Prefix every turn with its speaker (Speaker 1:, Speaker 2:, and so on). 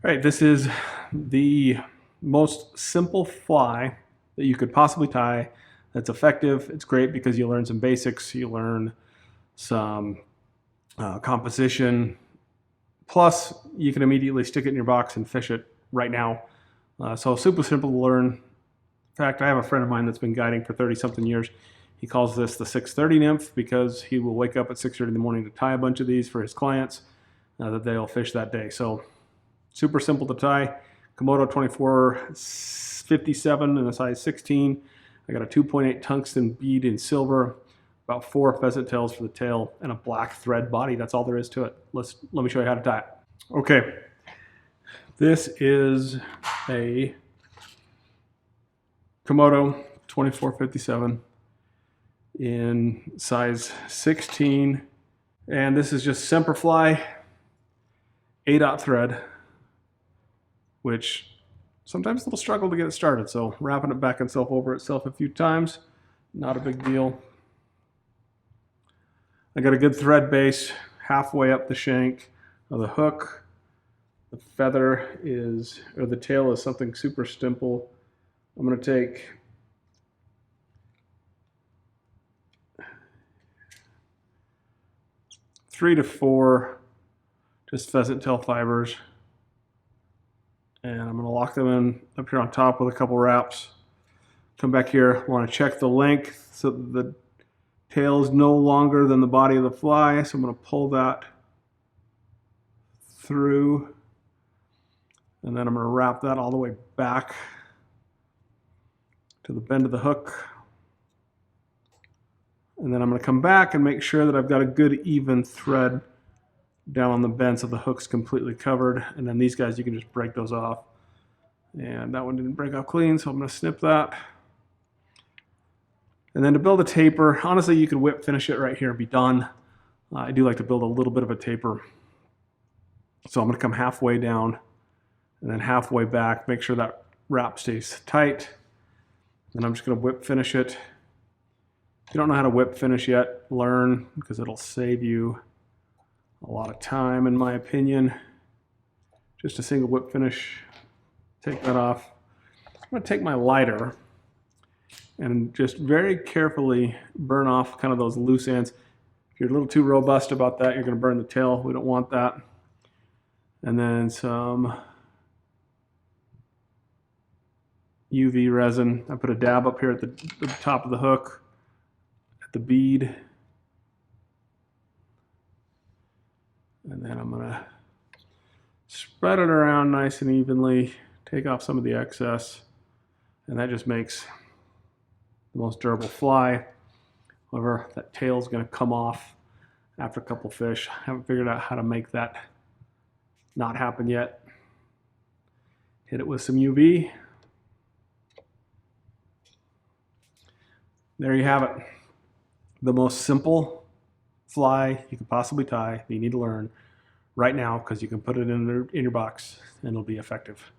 Speaker 1: All right, this is the most simple fly that you could possibly tie that's effective. It's great because you learn some basics, you learn some composition, plus you can immediately stick it in your box and fish it right now. So super simple to learn. In fact, I have a friend of mine that's been guiding for 30-something years. He calls this the 6:30 nymph because he will wake up at 6:30 in the morning to tie a bunch of these for his clients that they'll fish that day. So super simple to tie. Komodo 2457 in a size 16. I got a 2.8 tungsten bead in silver, about 4 pheasant tails for the tail, and a black thread body. That's all there is to it. Let me show you how to tie it. Okay, this is a Komodo 2457 in size 16, and this is just Semlerfli 8/0 thread, which sometimes a little struggle to get it started. So wrapping it back over itself a few times, not a big deal. I got a good thread base halfway up the shank of the hook. The feather is, or the tail is something super simple. I'm going to take three to four just pheasant tail fibers, and I'm going to lock them in up here on top with a couple wraps. Come back here, I want to check the length so that the tail is no longer than the body of the fly, so I'm going to pull that through, and then I'm going to wrap that all the way back to the bend of the hook. And then I'm going to come back and make sure that I've got a good even thread down on the bend so the hook's completely covered. And then these guys, you can just break those off. And that one didn't break off clean, so I'm going to snip that. And then to build a taper, honestly, you could whip finish it right here and be done. I do like to build a little bit of a taper. So I'm going to come halfway down and then halfway back, make sure that wrap stays tight. And I'm just going to whip finish it. If you don't know how to whip finish yet, learn, because it'll save you a lot of time, in my opinion. Just a single whip finish. Take that off. I'm going to take my lighter and just very carefully burn off kind of those loose ends. If you're a little too robust about that, you're going to burn the tail. We don't want that. And then some UV resin. I put a dab up here at the top of the hook, at the bead. And then I'm going to spread it around nice and evenly, take off some of the excess, and that just makes the most durable fly. However, that tail is going to come off after a couple fish. I haven't figured out how to make that not happen yet. Hit it with some UV. There you have it. The most simple fly you could possibly tie that you need to learn right now, because you can put it in your box and it'll be effective.